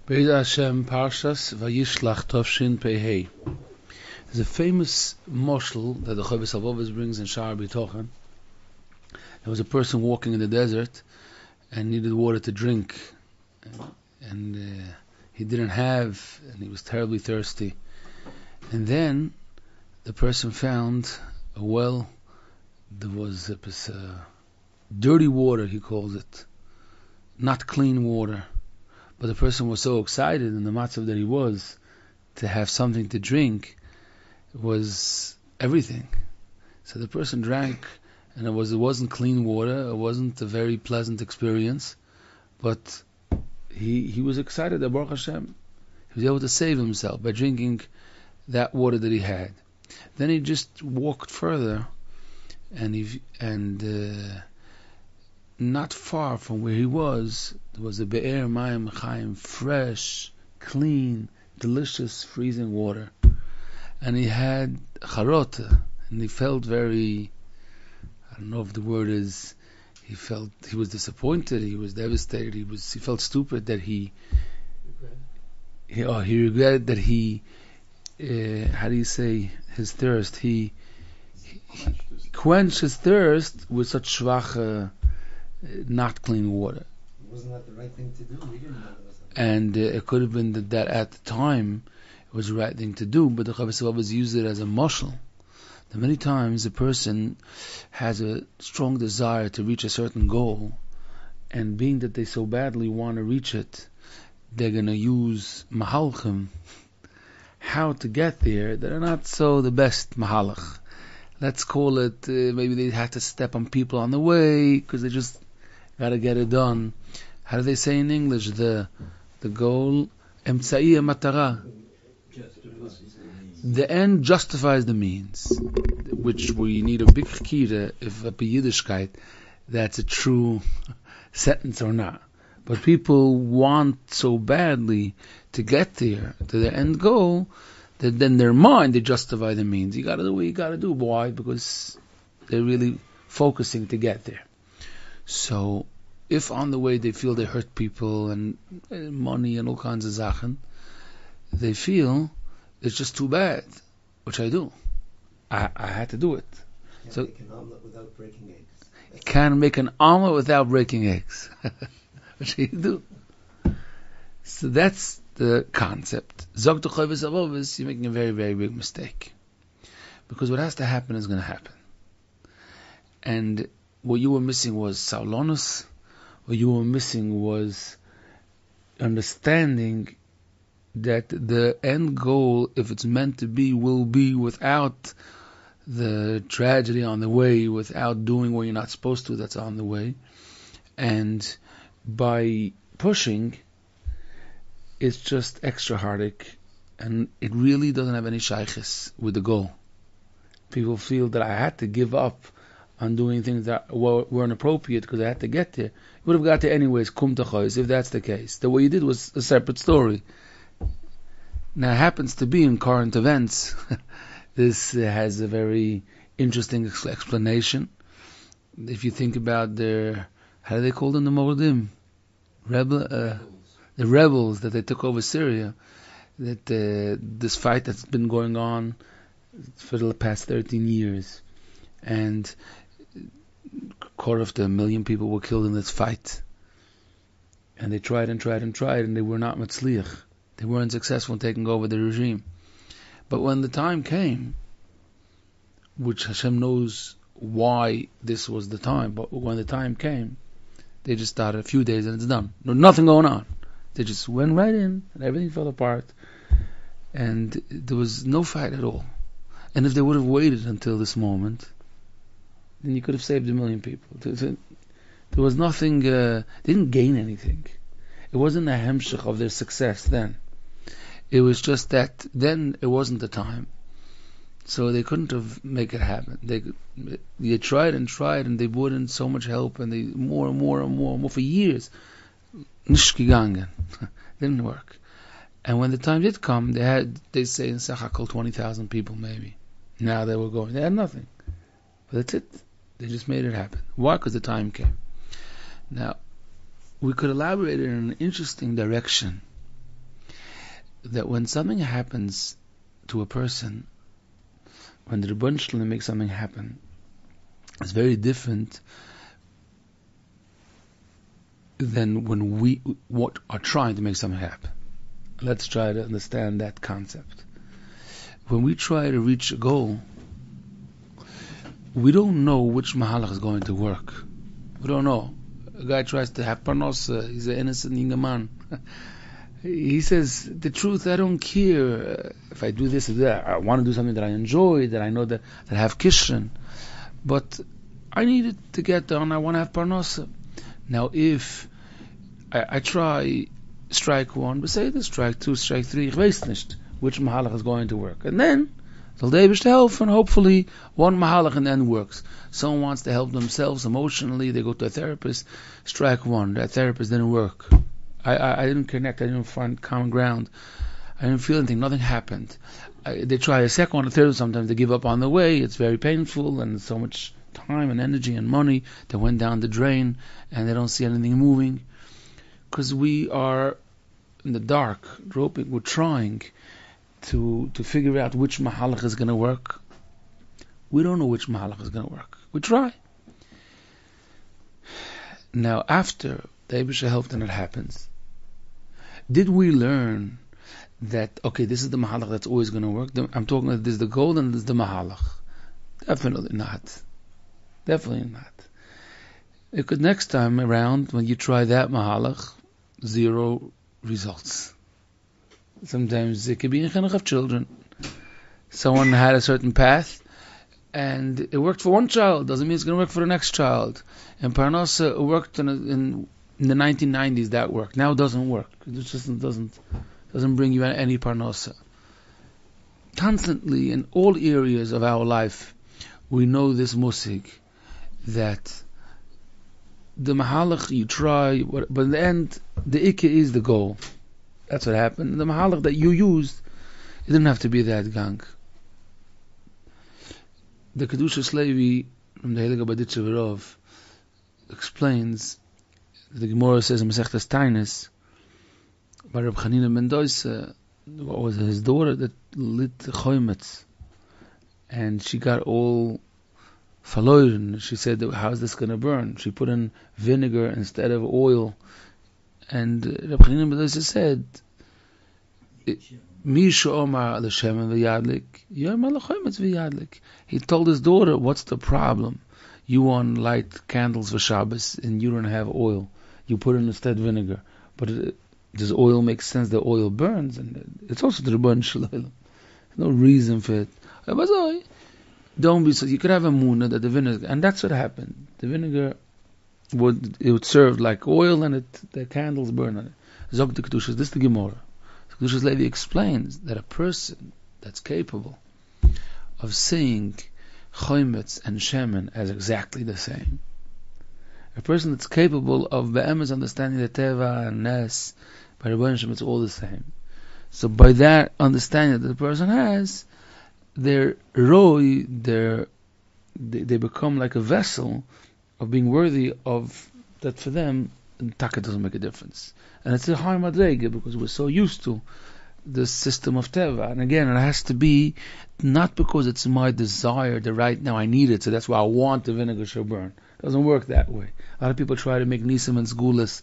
Be'ez Hashem Parshas Vayishlach Tovshin Pehei. There's a famous moshel that the Chavis always brings in Sha'ar B'tochen. There was a person walking in the desert and needed water to drink, and he didn't have, and he was terribly thirsty. And then the person found a well. There was dirty water, he calls it, not clean water. But the person was so excited in the matzav that he was to have something to drink. It was everything. So the person drank, and it wasn't clean water. It wasn't a very pleasant experience, but he was excited. Baruch Hashem, he was able to save himself by drinking that water that he had. Then he just walked further, and not far from where he was, there was a Be'er Mayim Chaim, fresh, clean, delicious, freezing water. And he had charota, and he felt very, I don't know if the word is, he was disappointed, he was devastated, he felt stupid that he regretted that he, how do you say, his thirst, he quenched his thirst with such schwache, not clean water. Wasn't that the right thing to do? We didn't know that was And it could have been that at the time it was the right thing to do, but the Chavis always used it as a mashal. That many times a person has a strong desire to reach a certain goal, and being that they so badly want to reach it, they're going to use mahalchim, how to get there, that are not so the best mahalach. Let's call it, maybe they have to step on people on the way, because they just got to get it done. How do they say in English? The goal, emtsa'i matara. The end justifies the means, which we need a big chikira if a Yiddishkeit that's a true sentence or not. But people want so badly to get there, to their end goal, that then their mind, they justify the means. You got to do what you got to do. Why? Because they're really focusing to get there. So, if on the way they feel they hurt people and money and all kinds of zachen, they feel it's just too bad, which I do. I had to do it. Can't make an omelet without breaking eggs. You can't make an omelet without breaking eggs. Which you do. So that's the concept. Zog to Chavis Avovis, you're making a very, very big mistake. Because what has to happen is going to happen. And what you were missing was saulonus. What you were missing was understanding that the end goal, if it's meant to be, will be without the tragedy on the way, without doing what you're not supposed to that's on the way. And by pushing, it's just extra heartache, and it really doesn't have any shaykhis with the goal. People feel that I had to give up on doing things that weren't appropriate because I had to get there. You would have got there anyways, kum tachois, if that's the case. The way you did was a separate story. Now it happens to be in current events. This has a very interesting explanation. If you think about their, how do they call them, the Moradim? The rebels that they took over Syria, that this fight that's been going on for the past 13 years, and a quarter of a million people were killed in this fight, and they tried and tried and tried, and they were not matzliach. They weren't successful in taking over the regime. But when the time came, which Hashem knows why this was the time, but when the time came, they just started a few days and it's done. No, nothing going on. They just went right in and everything fell apart. And there was no fight at all. And if they would have waited until this moment, then you could have saved 1 million people. There was nothing, they didn't gain anything. It wasn't a hemshech of their success then. It was just that then it wasn't the time. So they couldn't have make it happen. They tried and they wouldn't so much help, and they more and more for years. Nicht gegangen. Didn't work. And when the time did come, they say in Sachakol 20,000 people maybe. Now they were going. They had nothing. But that's it. They just made it happen. Why? Because the time came. Now, we could elaborate it in an interesting direction that when something happens to a person, when the Rebbeinu Shalom makes something happen, it's very different than when we are trying to make something happen. Let's try to understand that concept. When we try to reach a goal, we don't know which mahalach is going to work. We don't know. A guy tries to have parnosa. He's an innocent young man. He says, the truth, I don't care if I do this or that. I want to do something that I enjoy, that I know that I have kishrin. But I need it to get done. I want to have parnosa. Now, if I try strike one, but say this, strike two, strike three, ich weiß nicht which mahalach is going to work. And then, so the Eibush to help, and hopefully one mahalach and then works. Someone wants to help themselves emotionally, they go to a therapist, strike one, that therapist didn't work. I didn't connect, I didn't find common ground, I didn't feel anything, nothing happened. They try a second one, a third, sometimes they give up on the way, it's very painful, and so much time and energy and money that went down the drain, and they don't see anything moving. Because we are in the dark, groping, we're trying to figure out which mahalach is going to work. We don't know which mahalach is going to work. We try. Now, after the Eibusha helped and it happens, did we learn that, okay, this is the mahalach that's always going to work? I'm talking about this is the goal and this is the mahalach. Definitely not. Definitely not. Because next time around, when you try that mahalach, 0 results. Sometimes it could be in chinuch of children. Someone had a certain path, and it worked for one child. Doesn't mean it's going to work for the next child. And parnasa, it worked in the 1990s. That worked. Now it doesn't work. It just doesn't bring you any parnasa. Constantly in all areas of our life, we know this musig that the mahalach you try, but in the end, the ikka is the goal. That's what happened. The mahalach that you used, it didn't have to be that gang. The Kedushas Levi from the Heilige Baditche Verov explains, the Gemara says in Masechtas Tainis, by Reb Chanina Mendoza, what was his daughter that lit choimetz, and she got all verloren. She said, how's this going to burn? She put in vinegar instead of oil. And Reb Chanina Mendoza said, Misha Omar l'Shemen v'yadlik, Yom l'choimetz v'yadlik. He told his daughter, what's the problem? You want light candles for Shabbos and you don't have oil. You put in instead vinegar. But does oil make sense that oil burns? And it's also the Rebbeinu Shalom. No reason for it. Don't be so. You could have a muna that the vinegar, and that's what happened. The vinegar would serve like oil, and the candles burn on it. Zog the Kedushas. This is the Gemara. Kedushas Levi explains that a person that's capable of seeing choimetz and shemen as exactly the same, a person that's capable of be'emes understanding the teva and nes, by Rebbeinu Shem, it's all the same. So by that understanding that the person has, they're roy, they become like a vessel of being worthy of that. For them, taka doesn't make a difference, and it's a high madrega because we're so used to the system of teva. And again, it has to be not because it's my desire that right now I need it, so that's why I want the vinegar to burn. It doesn't work that way. A lot of people try to make nisim and sgulas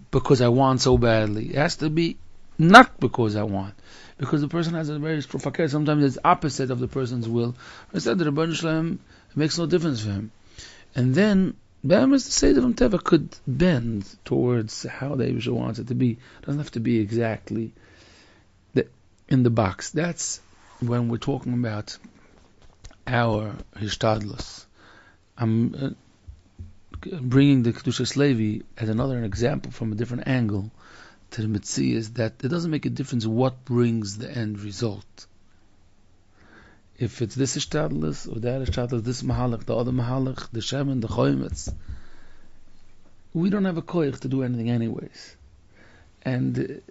because I want so badly. It has to be not because I want. Because the person has a very strong fakir. Sometimes it's opposite of the person's will. Instead, the Rebbeinu Shalom, it makes no difference for him. And then, the Seder from Teva could bend towards how the Eibusha wants it to be. It doesn't have to be exactly in the box. That's when we're talking about our Hishtadlus. I'm bringing the Kedushas Levi as another example from a different angle to the Mitzvah, is that it doesn't make a difference what brings the end result. If it's this Hishtadlus or that Hishtadlus, this Mahalach, the other Mahalach, the Shemen, the Choimetz, we don't have a koich to do anything anyways. And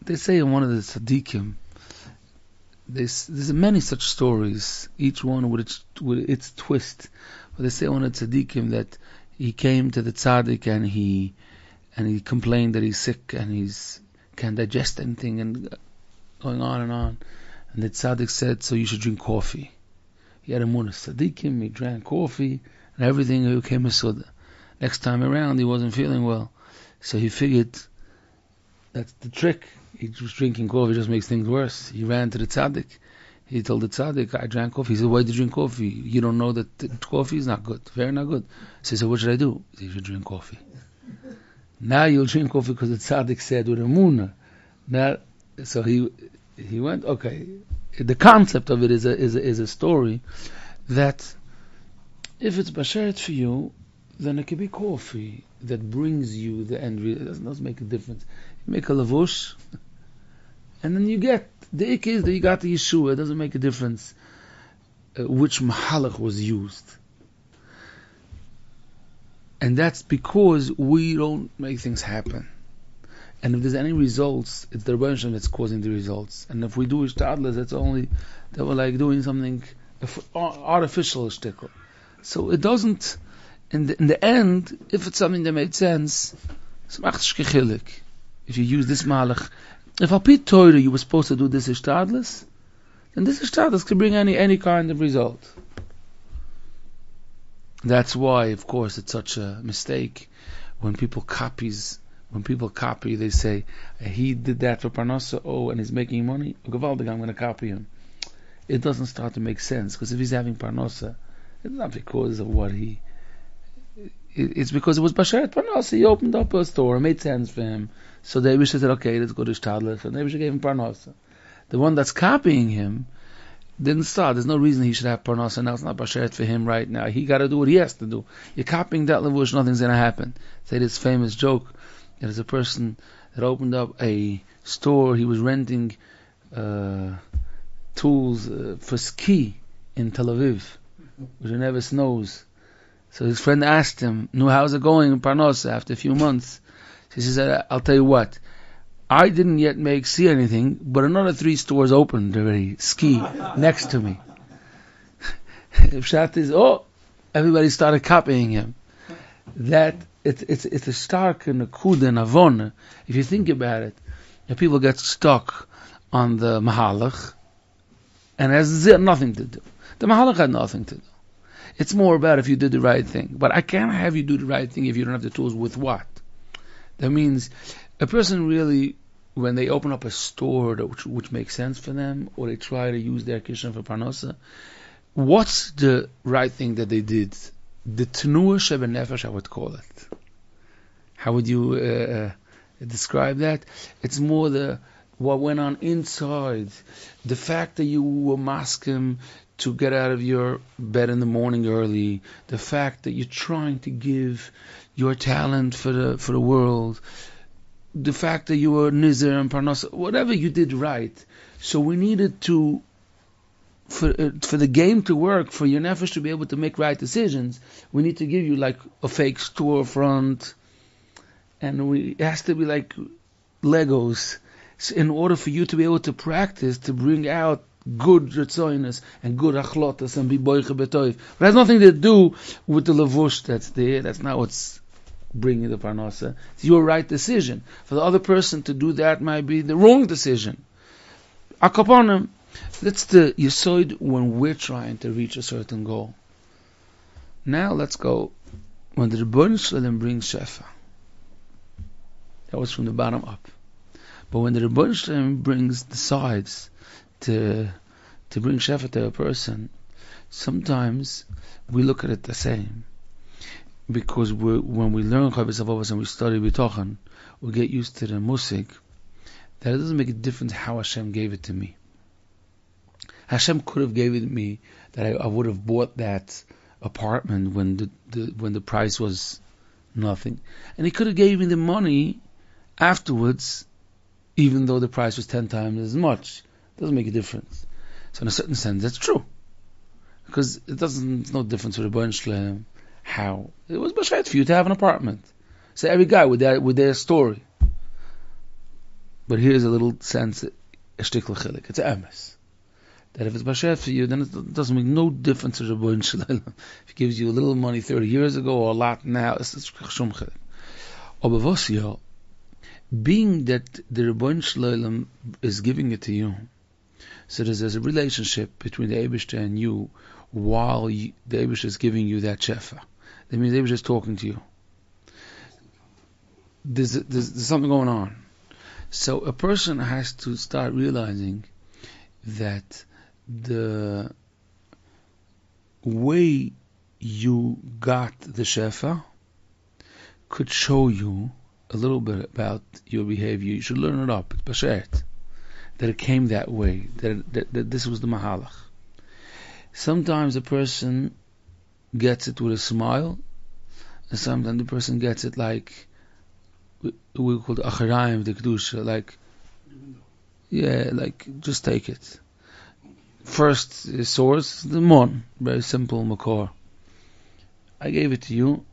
they say in one of the tzaddikim, there's many such stories, each one with its twist. But they say in one of the tzaddikim that he came to the tzaddik and he complained that he's sick and he's can't digest anything, and going on and on. And the tzaddik said, so you should drink coffee. He had a munas tzaddikim, he drank coffee, and everything became a soda. Next time around, he wasn't feeling well. So he figured, that's the trick. He was drinking coffee, just makes things worse. He ran to the tzaddik. He told the tzaddik, I drank coffee. He said, why did you drink coffee? You don't know that coffee is not good. Very not good. So he said, what should I do? He said, you should drink coffee. Now you'll drink coffee because the tzaddik said with a muna. Now, so he went, okay. The concept of it is a story that if it's basheret for you, then it could be coffee that brings you the end. It doesn't make a difference. You make a lavush, and then you get the ik is that you got the Yeshua. It doesn't make a difference which mahalach was used. And that's because we don't make things happen. And if there's any results, it's the Rebbe Shem that's causing the results. And if we do Hishtadlus, it's only that we're like doing something artificial shtickle. So it doesn't, in the end, if it's something that made sense, if you use this malach, if al pi Torah you were supposed to do this Hishtadlus, then this Hishtadlus can bring any kind of result. That's why, of course, it's such a mistake when people copy, they say, he did that for Parnasa, and he's making money, Gavaldig, I'm going to copy him. It doesn't start to make sense, because if he's having Parnasa, it's not because of what it's because it was Basheret Parnasa. He opened up a store, it made sense for him. So they wish they said, okay, let's go to Hishtadlus, and they wish they gave him Parnasa. The one that's copying him didn't start. There's no reason he should have Parnasa now. It's not Basheret for him right now. He got to do what he has to do. You're copying that levush, nothing's going to happen. Say this famous joke. There's a person that opened up a store. He was renting tools for ski in Tel Aviv, which never snows. So his friend asked him, "No, how's it going in Parnasa after a few months?" He said, "I'll tell you what. I didn't yet see anything, but another 3 stores opened already. Ski next to me." Pshat is, everybody started copying him. That it's a stark and a kud and avon. If you think about it, if people get stuck on the mahalach, and it has nothing to do. The mahalach had nothing to do. It's more about if you did the right thing. But I can't have you do the right thing if you don't have the tools. With what? That means a person really, when they open up a store which makes sense for them, or they try to use their kitchen for parnasa, what's the right thing that they did? The tenuah shebenefesh, I would call it. How would you describe that? It's more what went on inside. The fact that you were masking to get out of your bed in the morning early. The fact that you're trying to give your talent for the world. The fact that you were nizir and parnasa, whatever you did right. So we needed to, for the game to work, for your nefesh to be able to make right decisions, we need to give you like a fake storefront, and it has to be like Legos, so in order for you to be able to practice, to bring out good ritzoinus and good achlotas and be boiche betoiv. But it has nothing to do with the levush that's there. That's not what's bringing the parnasa. It's your right decision. For the other person to do that might be the wrong decision. Akaponim, that's the yesod when we're trying to reach a certain goal. Now let's go when the Rebbeinu Shalom brings shefa. That was from the bottom up. But when the Rebbeinu Shalom brings the sides to bring shefa to a person, sometimes we look at it the same. Because when we learn Chavos Avos and we study B'tochen, we get used to the musik, that it doesn't make a difference how Hashem gave it to me. Hashem could have gave it to me that I would have bought that apartment when the price was nothing, and He could have gave me the money afterwards, even though the price was 10 times as much. It doesn't make a difference. So in a certain sense, that's true, because it's no difference with the Rebbeinu Shalom. How it was bashayt for you to have an apartment. So every guy with their story. But here's a little sense, a shtickl chilik. It's a emes. That if it's bashayt for you, then it doesn't make no difference to the Rebbeinu Shalom. If he gives you a little money 30 years ago or a lot now, it's shum chilik. Obavosio, being that the Rebbeinu Shalom is giving it to you, so there's a relationship between the Eibishter and you while the Eibishter is giving you that shefa. That means the Eibishter is talking to you. There's something going on. So a person has to start realizing that the way you got the shefa could show you a little bit about your behavior. You should learn it up. It's b'sheret that it came that way. That this was the mahalach. Sometimes a person gets it with a smile, and sometimes the person gets it like we call it acharayim the kedusha, like just take it. First source, the mon, very simple makor. I gave it to you,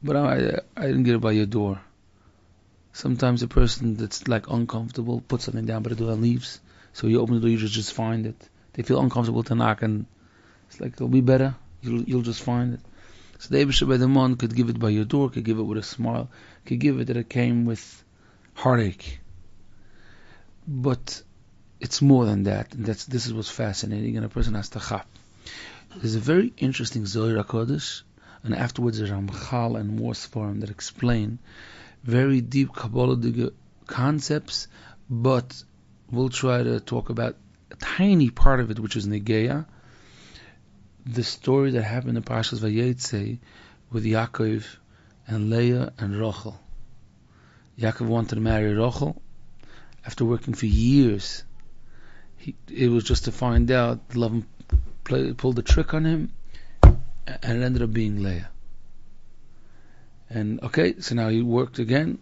but I didn't get it by your door. Sometimes a person that's like uncomfortable puts something down by the door and leaves. So you open the door, you just find it. They feel uncomfortable to knock, and it's like it'll be better. You'll just find it. So the Eibishter by the mon could give it by your door, could give it with a smile, could give it that it came with heartache. But it's more than that, and this is what's fascinating, and a person has to chap. There's a very interesting Zohar HaKodesh, and afterwards there's Ramchal and more Sfarim that explain very deep Kabbalistic concepts, but we'll try to talk about a tiny part of it, which is Negeya, the story that happened in Parshas Vayetze with Yaakov and Leah and Rachel. Yaakov wanted to marry Rachel. After working for years, it was just to find out the love pulled the trick on him, and it ended up being Leah. And okay, so now he worked again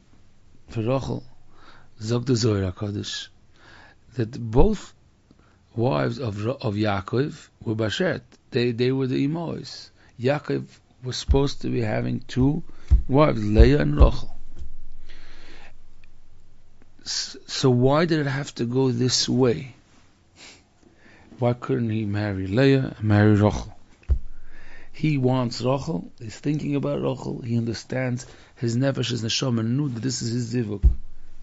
for Rachel. Zog the Zohar HaKodesh that both wives of Yaakov were Bashet. They were the Imois. Yaakov was supposed to be having two wives, Leah and Rachel. So why did it have to go this way? Why couldn't he marry Leah and marry Rachel? He wants Rachel, he's thinking about Rachel, he understands his nefesh, his neshama, knew that this is his zivug.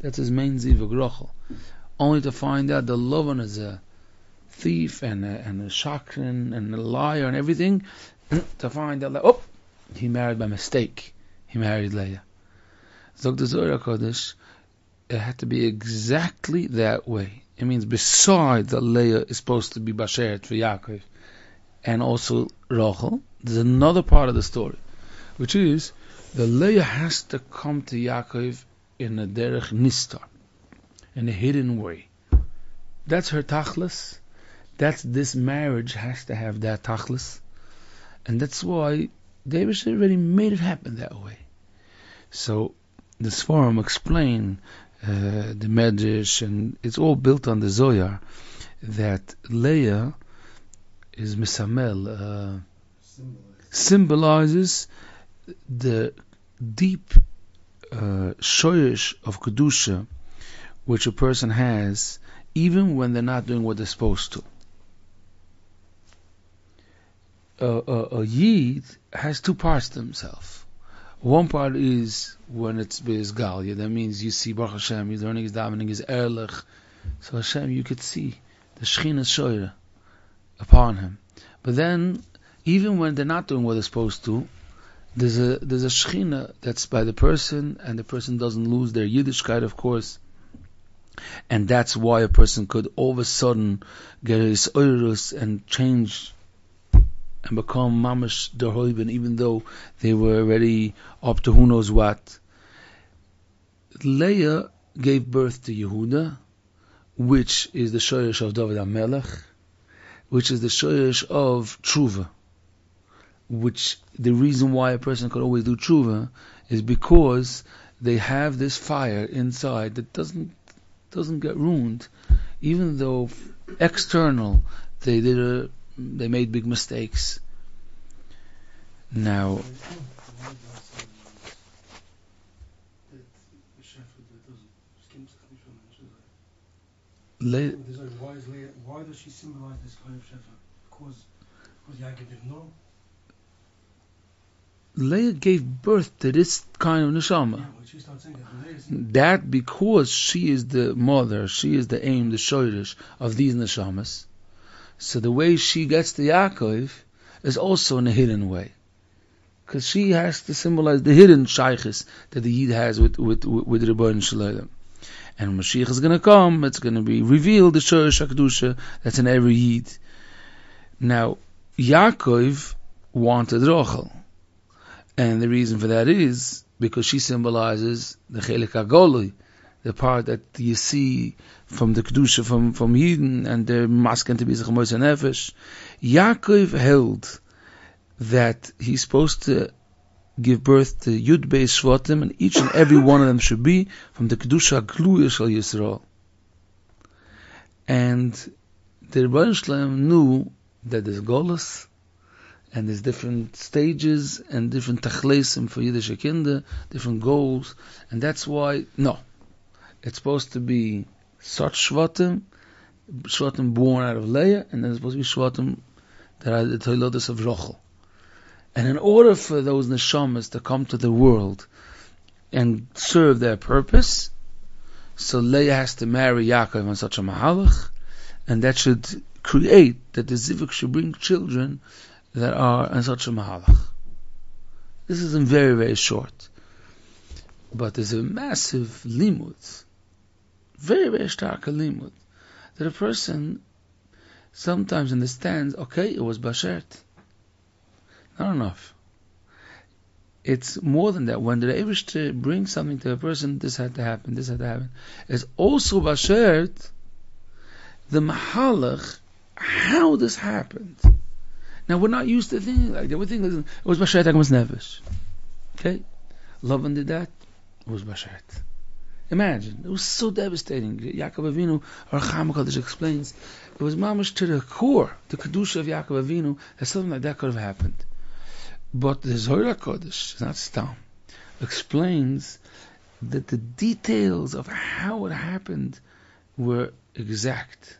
That's his main zivug, Rachel. Only to find out the Lavan is a thief and a shakran and a liar and everything, to find out that, he married by mistake. He married Leah. Zog the Zohar HaKodesh, it had to be exactly that way. It means besides that Leah is supposed to be Basheret for Yaakov and also Rachel, there's another part of the story, which is the Leah has to come to Yaakov in a derech nistar, in a hidden way. That's her tachlis. This marriage has to have that tachlis, and that's why David already made it happen that way. So the Sfarim explain the Medrash, and it's all built on the Zohar, that Leah is misamel, symbolizes the deep shoyish of kedusha which a person has even when they're not doing what they're supposed to. A yid has two parts to himself. One part is when it's Beis Galia. That means you see Baruch Hashem, he's learning his davening, his erlich. So Hashem, you could see the Shechina Shoyra upon him. But then, even when they're not doing what they're supposed to, there's a Shechina that's by the person, and the person doesn't lose their Yiddishkeit, of course. And that's why a person could all of a sudden get his oirus and change and become mamash derhoiben, even though they were already up to who knows what. Leah gave birth to Yehuda, which is the shoyesh of David HaMelech, which is the shoyesh of tshuva. Which the reason why a person could always do tshuva is because they have this fire inside that doesn't get ruined, even though external they made big mistakes. Now, why does she symbolize this kind of shefa? Because Yaakov didn't know. Leah gave birth to this kind of neshama. Yeah, but she starts saying that. That because she is the mother, she is the aim, the shoyrish of these neshamas. So the way she gets to Yaakov is also in a hidden way, because she has to symbolize the hidden shaykhis that the Yid has with Rebbeinu Shalom. And when Mashiach is going to come, it's going to be revealed the shoyrish hakdusha that's in every Yid. Now, Yaakov wanted Rachel, and the reason for that is because she symbolizes the chelik hagolui, the part that you see from the kedusha from Yidden and their masken to be zechamos and nefesh. Yaakov held that he's supposed to give birth to Yud Beis Shvatim, and each and every one of them should be from the kedusha gluyah shel Yisrael. And the Rebbeinu Shalom knew that there's golus, and there's different stages and different tachlesim for Yiddish kinder, different goals, and that's why, no, it's supposed to be such Shvatim born out of Leah, and then it's supposed to be Shvatim that are the Toilodos of Rachel. And in order for those neshamas to come to the world and serve their purpose, so Leah has to marry Yaakov on such a mahalach, and that should create that the Zivuk should bring children that are in such a mahalach. This is in very, very short. But there's a massive limud, very, very stark limud, that a person sometimes understands, okay, it was Bashert. Not enough. It's more than that. When the Eibishter brings something to a person, this had to happen, this had to happen. It's also Bashert, the mahalach, how this happened. Now, we're not used to thinking like that. We think it was Bashet Agmas Nefesh. Okay? Lavan did that. It was Bashet. Imagine. It was so devastating. Yaakov Avinu, or Chama Kodesh explains, it was mamash to the core, the Kedusha of Yaakov Avinu, that something like that could have happened. But the Zohar Kodesh, it's not Stam, explains that the details of how it happened were exact.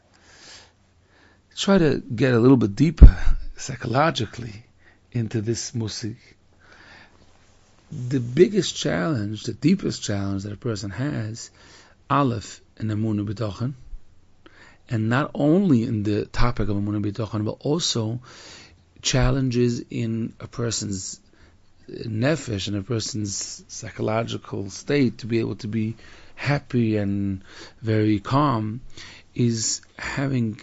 Try to get a little bit deeper psychologically into this musik. The biggest challenge, the deepest challenge that a person has, Aleph in Emunah B'tochen, and not only in the topic of Emunah B'tochen, but also challenges in a person's nefesh and a person's psychological state to be able to be happy and very calm, is having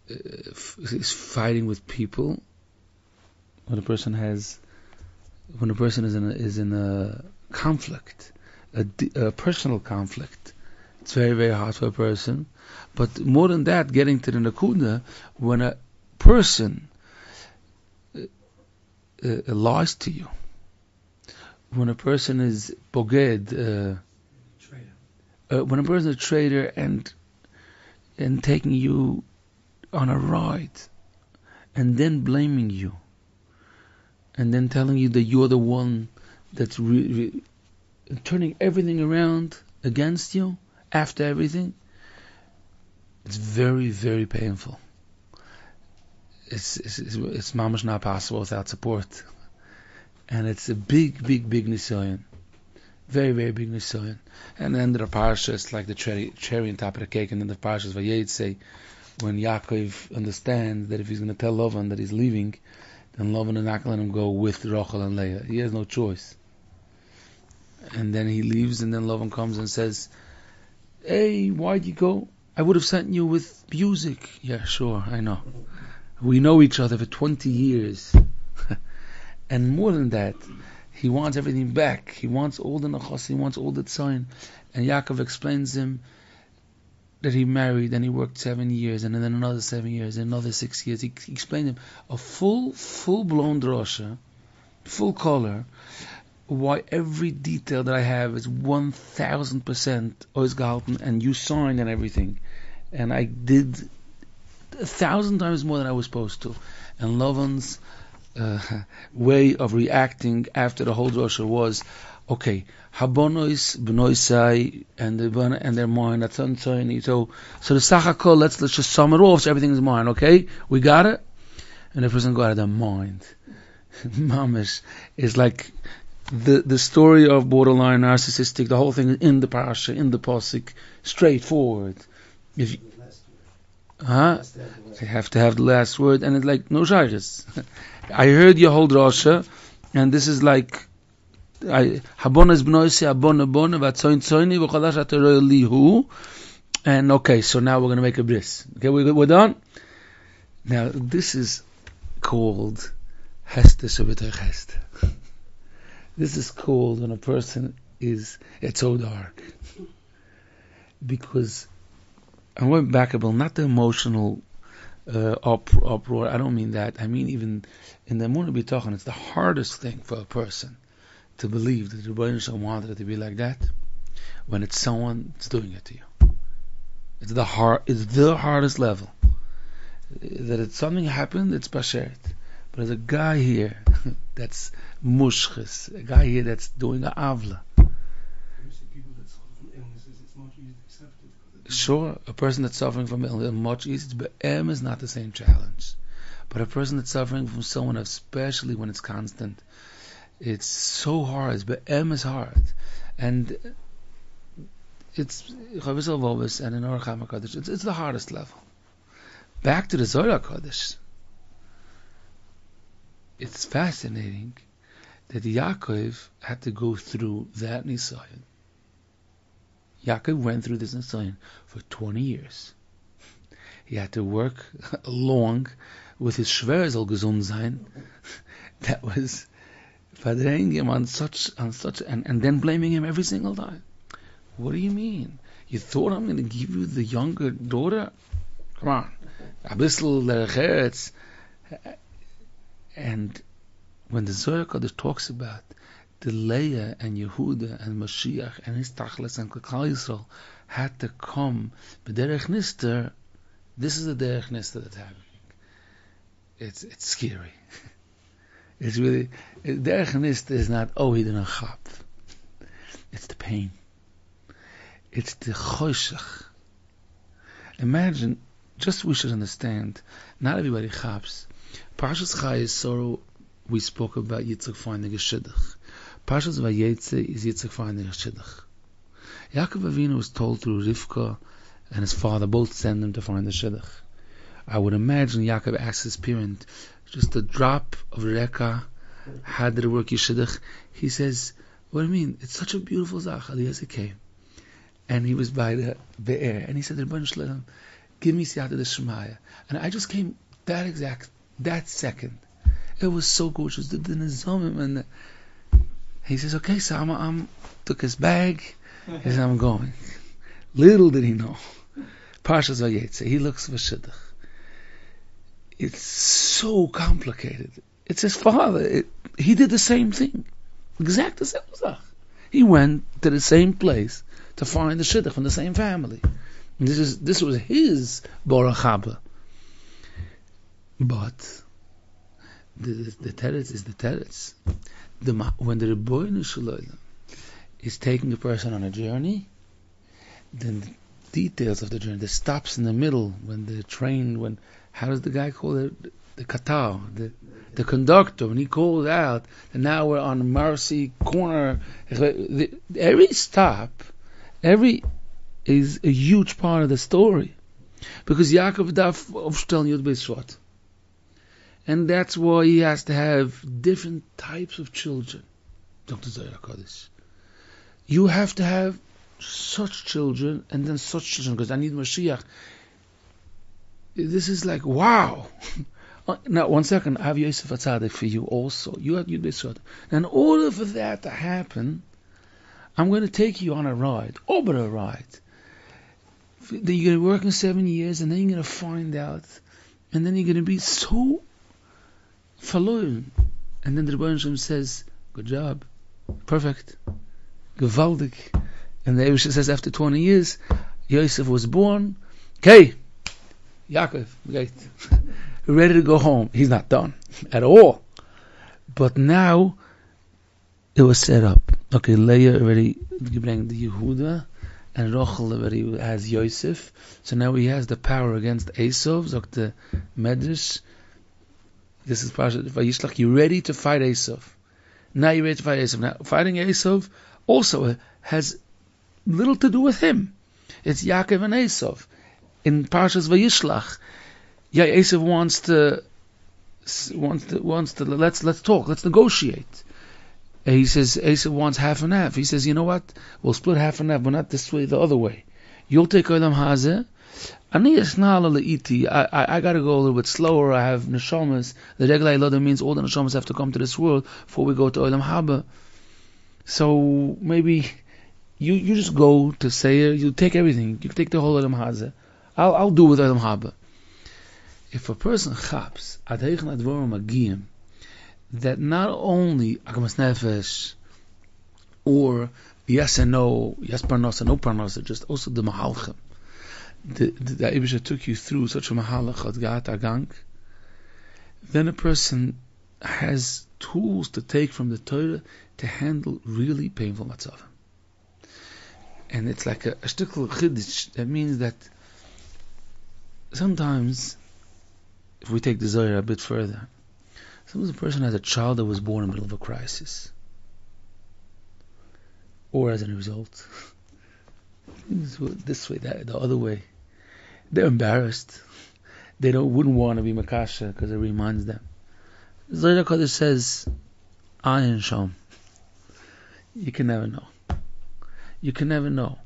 is fighting with people. When a person is in a conflict, a personal conflict, it's very, very hard for a person. But more than that, getting to the nakuda, when a person lies to you, when a person is boged, when a person is a traitor and taking you on a ride, and then blaming you, and then telling you that you're the one that's turning everything around against you after everything, it's very, very painful. It's mamash not possible without support, and it's a big, big, big nisayon, very, very big nisayon. And then the parsha, it's like the cherry on top of the cake, and then the parshas Vayet say, when Yaakov understands that if he's going to tell Lavan that he's leaving, then Lavan is not going to let him go with Rachel and Leah. He has no choice. And then he leaves, and then Lavan comes and says, "Hey, why'd you go? I would have sent you with music." Yeah, sure, I know. We know each other for 20 years. And more than that, he wants everything back. He wants all the nachos, he wants all the tzayin. And Yaakov explains to him that he married and he worked 7 years, and then another 7 years, and another 6 years. He explained to him a full-blown drasha, full color, why every detail that I have is 1000% oisgehalten, and you signed and everything. And I did 1,000 times more than I was supposed to. And Lavan's way of reacting after the whole drasha was, okay, habonois benoisai and their mind, that's unsigny. So the sachakol, let's just sum it off. So everything is mine. Okay, we got it. And the person got out of their mind. Mamish is like the story of borderline narcissistic. The whole thing in the parasha, in the posik, straightforward. If you, you have to have the last word, and it's like no shaykhs. I heard your whole drasha, and this is like Habonas b'noisi habona bona v'atzoin tzoini v'cholash ateroy lihu. And okay, so now we're going to make a bris. Okay, we're done. Now this is called hester shabbatay hester. This is called when a person it's so dark. Because I went back about not the emotional uproar. I don't mean that. I mean even in the Emunah B'tochen, it's the hardest thing for a person to believe that the Rebbeinu Shalom wanted it to be like that when it's someone that's doing it to you. It's the hardest level. That it's something happened, it's bashert. But there's a guy here that's mushchis, a guy here that's doing a avla. People that suffer from illnesses, it's much easier to accept it. Sure, a person that's suffering from illness, much easier, but M is not the same challenge. But a person that's suffering from someone, especially when it's constant, it's so hard. But M is hard, and it's Chavis al-Vobis and in Orach HaKadosh. It's the hardest level. Back to the Zohar Kodesh. It's fascinating that Yaakov had to go through that Nisayon. Yaakov went through this Nisayon for 20 years. He had to work along with his Shverezel Gesund sein. That was verdrehing him on such, and then blaming him every single time. What do you mean? You thought I'm going to give you the younger daughter? Come on. Abissal Lerecheretz. And when the Zohar Kodesh talks about the Leah and Yehuda and Mashiach and his Tachlis and Klal Yisrael had to come b'derech nister, this is the derech nister that's happening. It's scary. It's really, derech nister is not, oh, he didn't chap. It's the pain. It's the choshech. Imagine, just we should understand, not everybody chaps. Parshas Chayes Sorrow, we spoke about Yitzchak finding a shidduch. Parshas Vayetze is Yitzchak finding a shidduch. Yaakov Avinu was told through Rivka and his father both send him to find a shidduch. I would imagine Yaakov asked his parent, just a drop of Reka, how did it work, your shidduch? He says, what do you mean? It's such a beautiful zach. Eliezer came. And he was by the Be'er. And he said, Rebbeinu Shalom, give me siyata de Shemaya. And I just came that second. It was so gorgeous. The nizamim and he says, okay, so I'm took his bag. He says, I'm going. Little did he know. Parshas Vayetze. He looks for shidduch. It's so complicated. It's his father. He did the same thing. Exact the same thing. He went to the same place to find the shidduch from the same family. And this was his Borach Haba. But the teretz is the teretz. When the Rebbeinu Shalom is taking a person on a journey, then the details of the journey, the stops in the middle, when the train, how does the guy call it? The Qatar, the conductor, when he calls out, and now we're on Marcy corner. Every stop, is a huge part of the story. Because Yaakov darf aufstellen Yud Beis Shvat. And that's why he has to have different types of children. Dr. Zohar HaKadosh. You have to have such children and then such children, because I need Mashiach. This is like, wow. Now, 1 second, I have Yosef HaTzadik for you also. You have Yud Beis Shvat. And in order for that to happen, I'm going to take you on a ride, over a ride. Then you're going to work in 7 years, and then you're going to find out, and then you're going to be so verloren. And then the Rebbeinu Shalom says, good job, perfect, gewaldig. And the Eibusha says, after 20 years, Yosef was born. Okay, Yaakov, great, ready to go home. He's not done at all. But now, it was set up. Okay, Leah already bring the Yehuda, and Rochel already has Yosef. So now he has the power against Esau, so the Medrash. This is Parashat Vayishlach. You're ready to fight Esav. Now you're ready to fight Esav. Now, fighting Esav also has little to do with him. It's Yaakov and Esav. In Parashat Vayishlach, Esav wants to let's talk, let's negotiate. And he says Esav wants half and half. He says, you know what? We'll split half and half, but not this way, the other way. You'll take Olam Hazeh. I gotta go a little bit slower. I have neshamas. The regular Elodah means all the neshamas have to come to this world before we go to Olam Haba. So maybe you just go to Seir. You take everything. You take the whole Olam Hazeh. I'll do with Olam Haba. If a person chaps adheichen advorim magiyim, that not only Agamas Nefesh or yes and no, yes parnasa, no parnasa, just also the mahalchim. The Eibusha took you through such a mahalach at Gat Agang, then a person has tools to take from the Torah to handle really painful matzavim. And it's like a shtickl chiddush. That means that sometimes, if we take the Zohar a bit further, sometimes a person has a child that was born in the middle of a crisis, or as a result, this way, that, the other way, they're embarrassed. They wouldn't want to be makasha because it reminds them. Zohar Kodesh says, "Ayin Sham." You can never know. You can never know.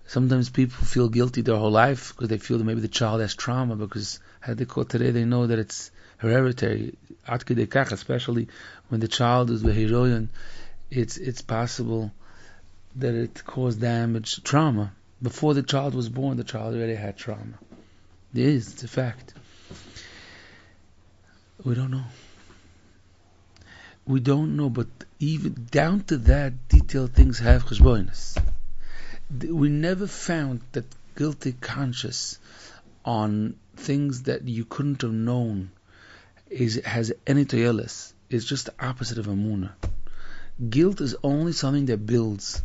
Sometimes people feel guilty their whole life because they feel that maybe the child has trauma, because had they caught today, they know that it's hereditary. Ad kedei kach, especially when the child is behiroyan, it's possible that it caused damage, trauma. Before the child was born, the child already had trauma. It's a fact. We don't know. We don't know, but even down to that, detailed things have cheshbonos. We never found that guilty conscience on things that you couldn't have known has any toyelis. It's just the opposite of emunah. Guilt is only something that builds.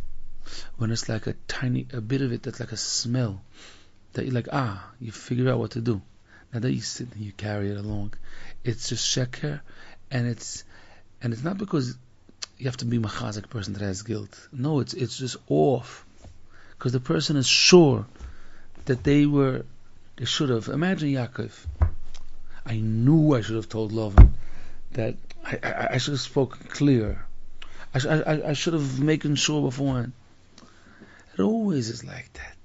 When it's like a bit of it that's like a smell, that you're like, you figure out what to do. Now that you sit and you carry it along, it's just sheker, and it's not because you have to be a machazik person that has guilt. No, it's just off, because the person is sure that they should have. Imagine Yaakov. I knew I should have told Lavan that I should have spoken clear. I should have making sure beforehand. It always is like that.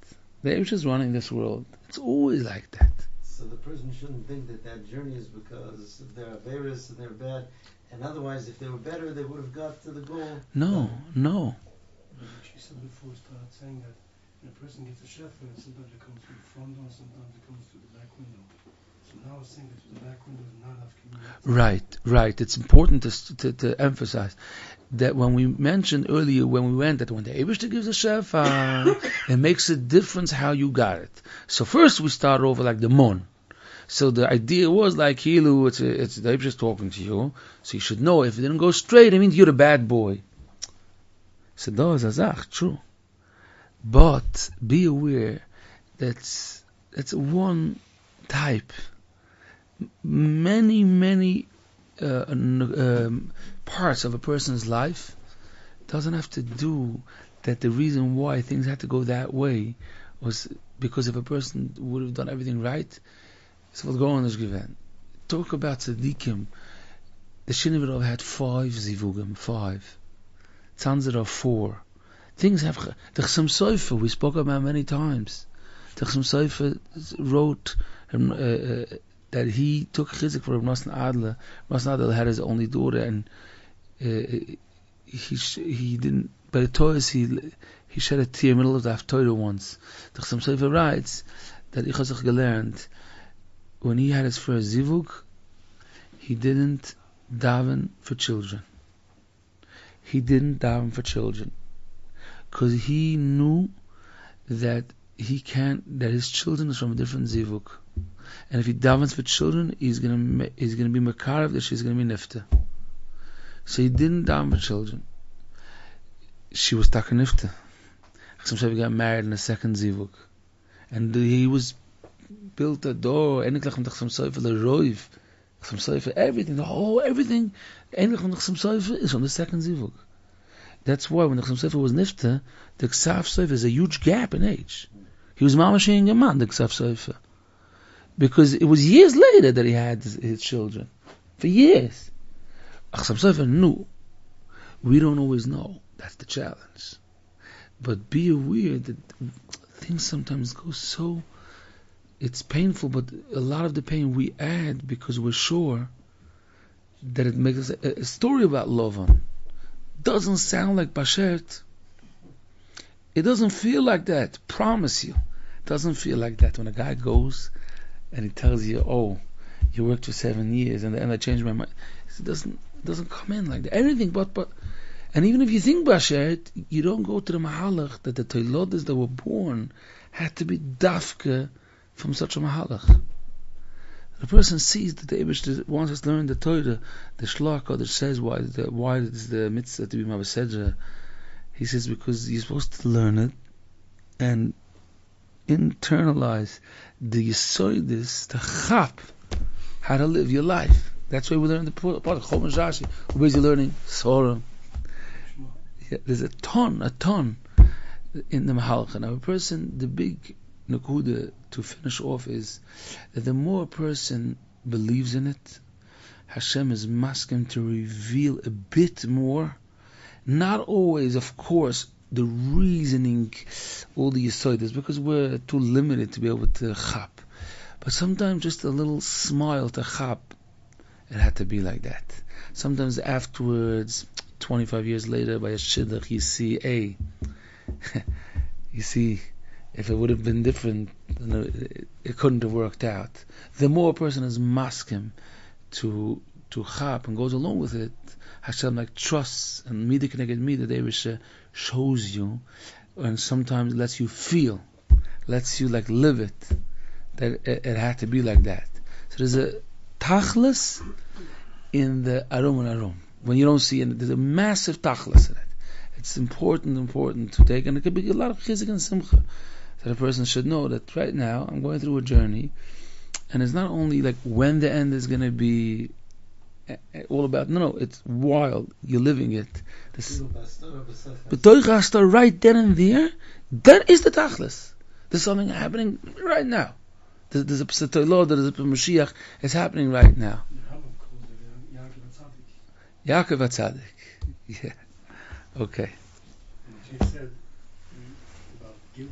The Eibush is running this world. It's always like that. So the person shouldn't think that journey is because they're Averis and they're bad, and otherwise if they were better they would have got to the goal. No. She said before we started saying that when a person gets a shefa, sometimes it comes through the front door, sometimes it comes through the back window. So now I was saying that the back window is not enough community. Right. It's important to emphasize that when we mentioned earlier when we went that when the Eibishter gives a shefa, it makes a difference how you got it. So first we started over like the mon. So the idea was like Hilu, it's the Eibishter talking to you, so you should know if it didn't go straight, it means you're the bad boy. So those are true. But be aware that's one type. Many parts of a person's life doesn't have to do that the reason why things had to go that way was because if a person would have done everything right, so what's going on is given. Talk about tzaddikim. The Shinivir had 5 zivugim, 5. Tzanzir are 4. Things have the Chassam Sofer we spoke about many times. The Chassam Sofer wrote that he took chizik for Nosson Adler. Nosson Adler had his only daughter, and he didn't. By the Torah, he shed a tear in the middle of the Haftorah once. The Chassam Sofer writes that ich has gelernt when he had his first zivug, he didn't daven for children. He didn't daven for children because he knew that that his children is from a different zivug. And if he davens for children, he's gonna be makarev that she's gonna be nifta. So he didn't daven for children. She was taka nifta. Chasam got married in a second zivug, and he was built a door. Eniklach Chasam Sofer leroiv Chasam Sofer, everything, everything, Einlich von Chasam Sofer is on the second Zivug. That's why when the Chasam Sofer was Nifta, the Ksav Sofer is a huge gap in age. He was Mamashing a man, the Ksav Sofer. Because it was years later that he had his children. For years. Chasam Sofer knew. We don't always know. That's the challenge. But be aware that things sometimes go so... It's painful, but a lot of the pain we add because we're sure that it makes us... A story about Lovan doesn't sound like Bashert. It doesn't feel like that. Promise you. It doesn't feel like that when a guy goes and he tells you, oh, you worked for 7 years and I changed my mind. It doesn't come in like that. Anything but... And even if you think Bashert, you don't go to the Mahalach that the Toilodas that were born had to be Dafke from such a Mahalach. The person sees that the Eibush wants us to learn the Torah, the Shlach, that says why is the mitzvah to be Mabasedra. He says because you're supposed to learn it and internalize the Yisoidis, the Chap, how to live your life. That's why we learn the part of Chom and Rashi. We're busy learning Sorah. Yeah, there's a ton in the Mahalach. Now, a person, the big Nakuda to finish off is that the more a person believes in it, Hashem is masking to reveal a bit more. Not always, of course, the reasoning, all the Yisoidas, because we're too limited to be able to chap. But sometimes just a little smile to chap, it had to be like that. Sometimes afterwards, 25 years later, by a shidduch, you see, you see, if it would have been different, it couldn't have worked out. The more a person is masking to chap and goes along with it, Hashem like trusts and mida connected mida, the Eibush shows you, and sometimes lets you feel, lets you like live it, that it had to be like that. So there's a tachlis in the arum and arum. When you don't see it, there's a massive tachlis in it. It's important to take, and it could be a lot of chizik and simcha. That a person should know that right now I'm going through a journey, and it's not only like when the end is going to be all about. No, it's wild. You're living it. But Toichastar right then and there, that is the tachlis. There's something happening right now. There's a Psetoilod, there's a Mashiach. It's happening right now. Yaakov HaTzadik. Yeah. Okay. What you said about guilt.